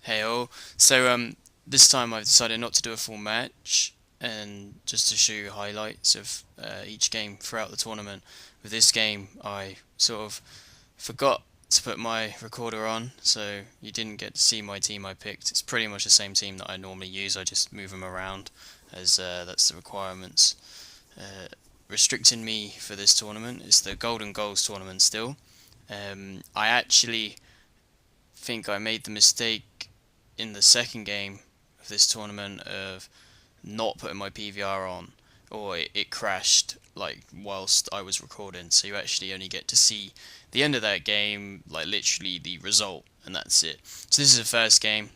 Hey all. So this time I've decided not to do a full match and just to show you highlights of each game throughout the tournament. With this game, I sort of forgot to put my recorder on, so you didn't get to see my team I picked. It's pretty much the same team that I normally use. I just move them around as that's the requirements. Uh, Restricting me for this tournament is the Golden Goals tournament still. I actually think I made the mistake in the second game of this tournament of not putting my PVR on, or it crashed like whilst I was recording. So you actually only get to see the end of that game, like literally the result, and that's it. So this is the first game.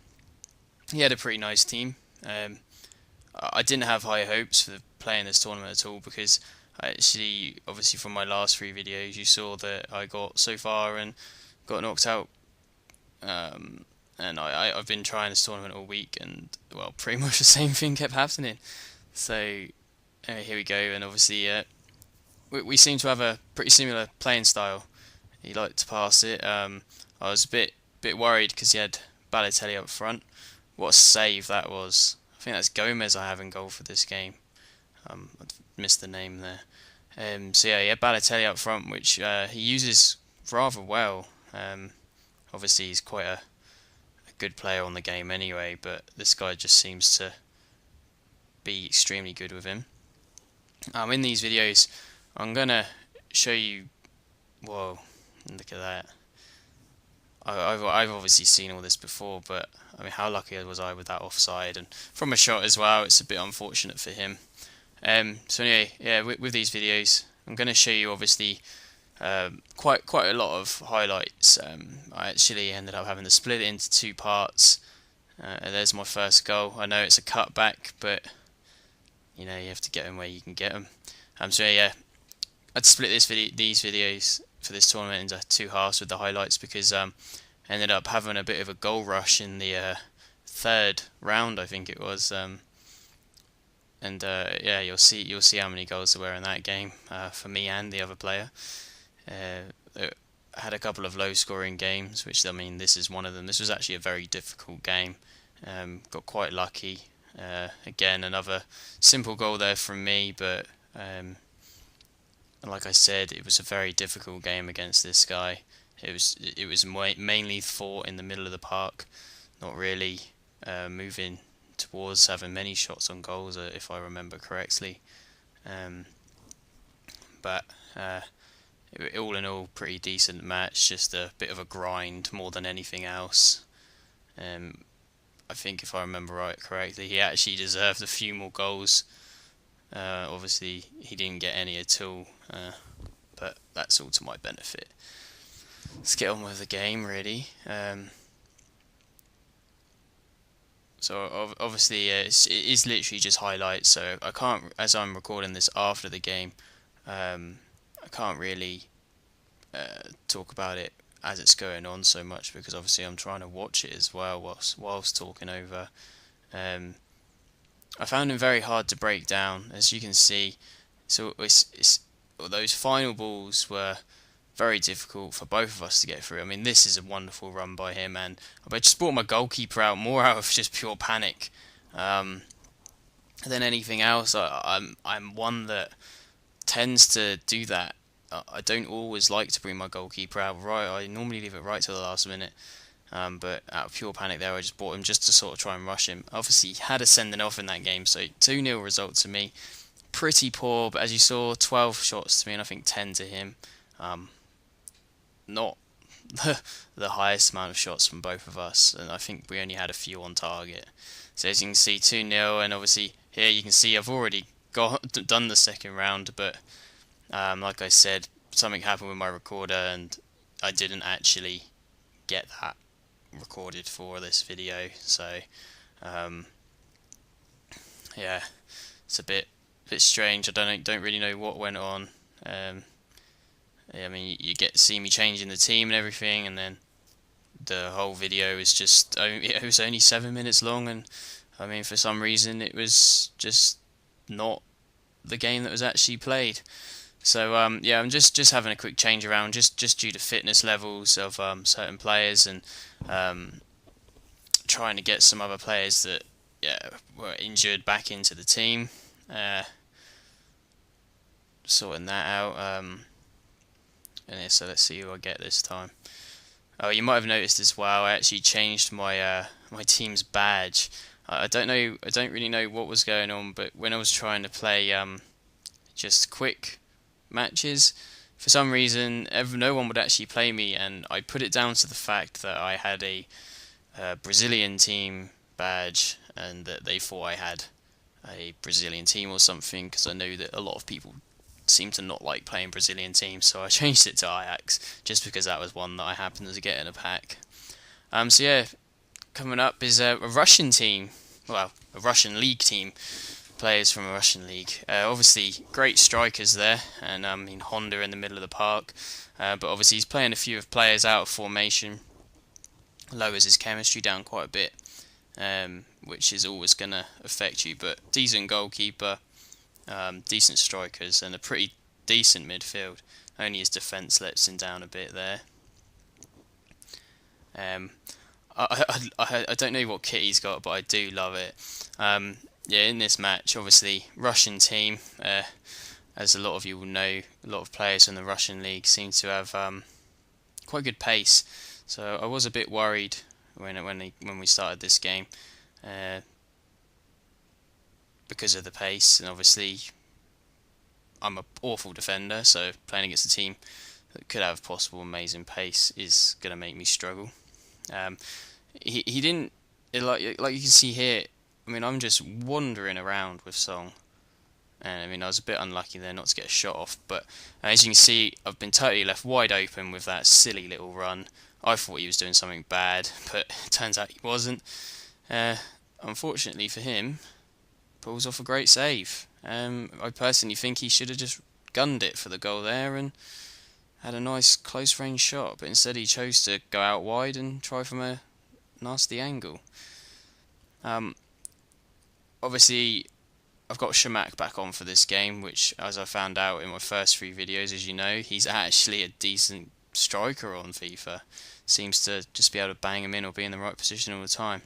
He had a pretty nice team. I didn't have high hopes for playing this tournament at all because I actually, obviously from my last three videos, you saw that I got so far and got knocked out. Um, and I've been trying this tournament all week, and well, pretty much the same thing kept happening. So here we go, and obviously we seem to have a pretty similar playing style. He liked to pass it. I was a bit worried because he had Balotelli up front. What a save that was! I think that's Gomez I have in goal for this game. I missed the name there. So yeah, he had Balotelli up front, which he uses rather well. Obviously, he's quite a good player on the game anyway, but this guy just seems to be extremely good with him. In these videos, I'm gonna show you. Whoa, look at that! I've obviously seen all this before, but I mean, how lucky was I with that offside and from a shot as well? It's a bit unfortunate for him. So anyway, yeah, with these videos, I'm gonna show you obviously quite a lot of highlights. I actually ended up having to split it into two parts. There's my first goal. I know it's a cutback, but you know you have to get them where you can get them. So yeah, I'd split these videos for this tournament into two halves with the highlights because I ended up having a bit of a goal rush in the third round, I think it was. And yeah, you'll see how many goals there were in that game for me and the other player. I had a couple of low-scoring games, which I mean, this is one of them. This was actually a very difficult game. Got quite lucky. Again, another simple goal there from me, but like I said, it was a very difficult game against this guy. It was mainly fought in the middle of the park, not really moving towards having many shots on goals, if I remember correctly. Um, but all in all, pretty decent match. Just a bit of a grind more than anything else. Um, I think if I remember right correctly, he actually deserved a few more goals. Obviously, he didn't get any at all, but that's all to my benefit. Let's get on with the game, really. So obviously, it is literally just highlights. So I can't, as I'm recording this after the game, I can't really talk about it as it's going on so much because obviously I'm trying to watch it as well whilst talking over. Um, I found him very hard to break down, as you can see. So it's those final balls were very difficult for both of us to get through. I mean, this is a wonderful run by him, and I just brought my goalkeeper out more out of just pure panic than anything else. I'm one that tends to do that. I don't always like to bring my goalkeeper out right. I normally leave it right till the last minute. But out of pure panic there, I just brought him just to sort of try and rush him. Obviously, he had a sending off in that game, so 2-0 result to me. Pretty poor, but as you saw, 12 shots to me and I think 10 to him. Not the highest amount of shots from both of us, and I think we only had a few on target. So as you can see, 2-0, and obviously here you can see I've already done the second round, but like I said, something happened with my recorder, and I didn't actually get that recorded for this video. So um, yeah, it's a bit strange. I don't really know what went on. I mean, you get to see me changing the team and everything, and then the whole video is just it was only 7 minutes long, and I mean for some reason it was just not the game that was actually played. So yeah, I'm just having a quick change around, just due to fitness levels of certain players, and trying to get some other players that were injured back into the team. Uh, Sorting that out. And yeah, so let's see who I get this time. Oh, you might have noticed as well. I actually changed my team's badge. I don't know. I don't really know what was going on, but when I was trying to play just quick matches, for some reason, no one would actually play me, and I put it down to the fact that I had a Brazilian team badge, and that they thought I had a Brazilian team or something, because I know that a lot of people seem to not like playing Brazilian teams, so I changed it to Ajax just because that was one that I happened to get in a pack. So yeah, coming up is a Russian team, well, a Russian league team, players from a Russian league. Obviously, great strikers there, and I mean Honda in the middle of the park, but obviously he's playing a few of players out of formation, lowers his chemistry down quite a bit, which is always going to affect you. But decent goalkeeper, decent strikers, and a pretty decent midfield. Only his defence lets him down a bit there. Um, I don't know what kit he's got, but I do love it. Yeah, in this match, obviously, Russian team, as a lot of you will know, a lot of players in the Russian league seem to have quite good pace. So I was a bit worried when we started this game, because of the pace, and obviously I'm an awful defender, so playing against a team that could have possible amazing pace is going to make me struggle. Um, he didn't, like you can see here. I mean, I'm just wandering around with Song, and I mean I was a bit unlucky there not to get a shot off. But as you can see, I've been totally left wide open with that silly little run. I thought he was doing something bad, but it turns out he wasn't. Unfortunately for him, pulls off a great save. I personally think he should have just gunned it for the goal there and had a nice close range shot, but instead he chose to go out wide and try from a nasty angle. Obviously, I've got Shamak back on for this game, which, as I found out in my first 3 videos, as you know, he's actually a decent striker on FIFA. Seems to just be able to bang him in or be in the right position all the time.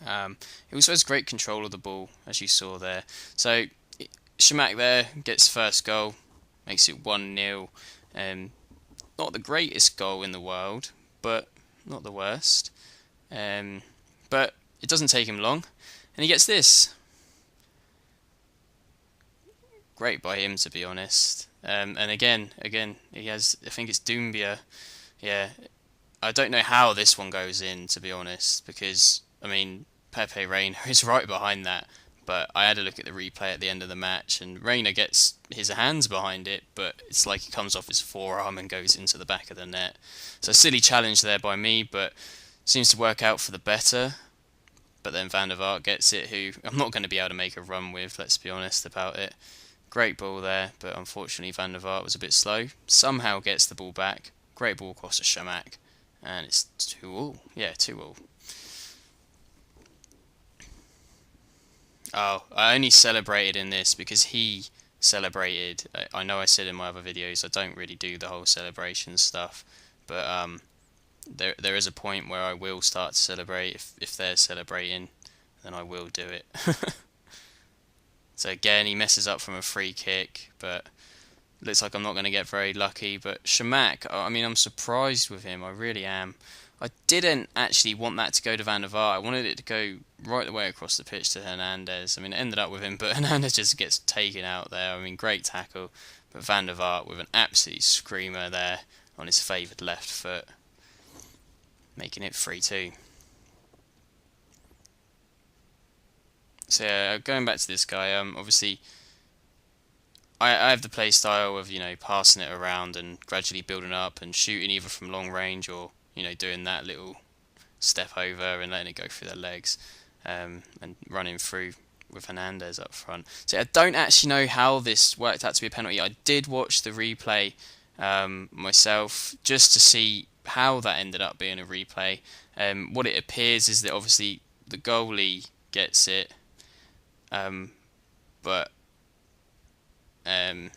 He also has great control of the ball, as you saw there. So Shamak there gets first goal, makes it 1-0. Not the greatest goal in the world, but not the worst. But it doesn't take him long, and he gets this. Great by him, to be honest. And again, he has, I think it's Doumbia. Yeah, I don't know how this one goes in, to be honest, because, I mean, Pepe Reina is right behind that. But I had a look at the replay at the end of the match, and Reina gets his hands behind it, but it's like he comes off his forearm and goes into the back of the net. So silly challenge there by me, but seems to work out for the better. But then Van der Vaart gets it, who I'm not going to be able to make a run with, let's be honest about it. Great ball there, but unfortunately Van der Vaart was a bit slow. Somehow gets the ball back. Great ball across to Shamak, and it's 2-2. Yeah, 2-2. Oh, I only celebrated in this because he celebrated. I know I said in my other videos I don't really do the whole celebration stuff, but there is a point where I will start to celebrate. If they're celebrating, then I will do it. So again, he messes up from a free kick, but looks like I'm not going to get very lucky. But Shamak, I mean, I'm surprised with him. I really am. I didn't actually want that to go to Van der Vaart. I wanted it to go right the way across the pitch to Hernandez. I mean, it ended up with him, but Hernandez just gets taken out there. I mean, great tackle. But Van der Vaart with an absolute screamer there on his favoured left foot, making it 3-2. So yeah, going back to this guy, obviously I have the play style of, passing it around and gradually building up and shooting either from long range or, doing that little step over and letting it go through their legs, and running through with Hernandez up front. So I don't actually know how this worked out to be a penalty. I did watch the replay myself just to see how that ended up being a replay. What it appears is that obviously the goalie gets it, but oh,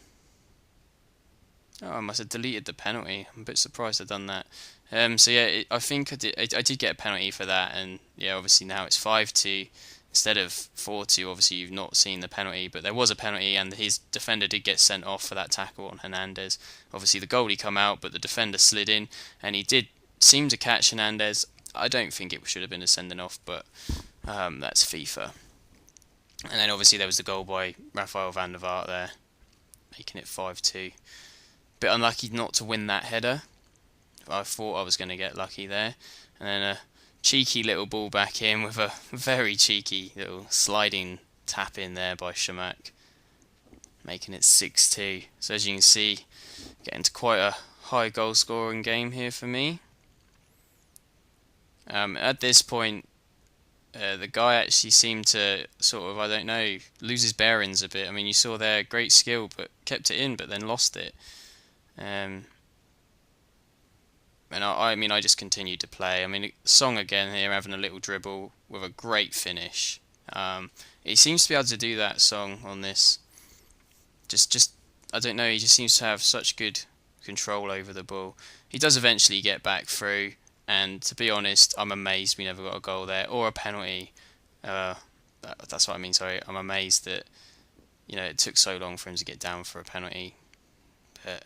I must have deleted the penalty. I'm a bit surprised I've done that. So yeah, I think I did get a penalty for that, and yeah, obviously now it's 5-2 instead of 4-2. Obviously, you've not seen the penalty, but there was a penalty, and his defender did get sent off for that tackle on Hernandez. Obviously, the goalie come out, but the defender slid in, and he did seem to catch Hernandez. I don't think it should have been a sending off, but that's FIFA. And then obviously there was the goal by Rafael van der Vaart there, making it 5-2. Bit unlucky not to win that header. I thought I was going to get lucky there. And then a cheeky little ball back in with a very cheeky little sliding tap in there by Shamak, making it 6-2. So as you can see, getting to quite a high goal scoring game here for me. At this point, the guy actually seemed to sort of, I don't know, lose his bearings a bit. I mean, you saw there great skill, but kept it in, but then lost it. And I mean, I just continued to play. I mean, Song again here having a little dribble with a great finish. He seems to be able to do that, Song, on this. Just I don't know. He just seems to have such good control over the ball. He does eventually get back through, and to be honest, I'm amazed we never got a goal there or a penalty. That's what I mean. Sorry, I'm amazed that it took so long for him to get down for a penalty. But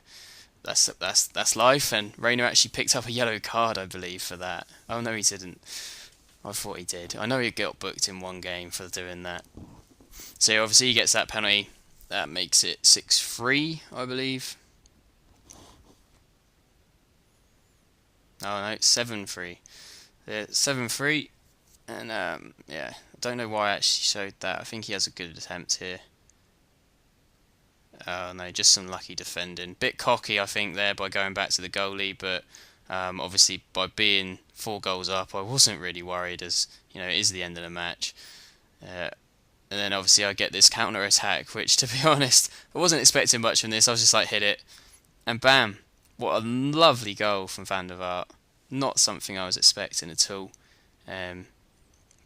that's life. And Reina actually picked up a yellow card, I believe, for that. Oh no, he didn't. I thought he did. I know he got booked in one game for doing that. So obviously he gets that penalty. That makes it 6-3, I believe. Oh no, 7-3. Yeah, 7-3. And yeah, I don't know why I actually showed that. I think he has a good attempt here. Oh no, just some lucky defending. Bit cocky, I think, there by going back to the goalie, but obviously by being 4 goals up, I wasn't really worried, as it is the end of the match. And then obviously I get this counter attack, which, to be honest, I wasn't expecting much from this. I was just like, hit it, and bam! What a lovely goal from Van der Vaart. Not something I was expecting at all.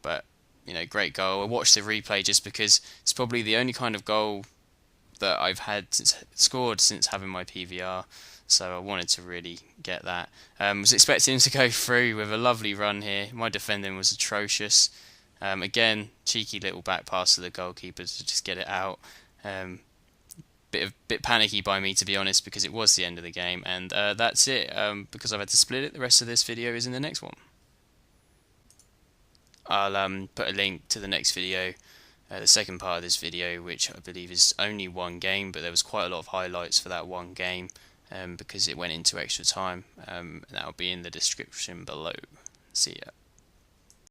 But great goal. I watched the replay just because it's probably the only kind of goal that I've scored since having my PVR, so I wanted to really get that. Was expecting him to go through with a lovely run here. My defending was atrocious. Again, cheeky little back pass to the goalkeeper to just get it out. Bit panicky by me, to be honest, because it was the end of the game, and that's it. Because I've had to split it, the rest of this video is in the next one. I'll put a link to the next video, the second part of this video, which I believe is only one game, but there was quite a lot of highlights for that one game, because it went into extra time, and that'll be in the description below. See ya.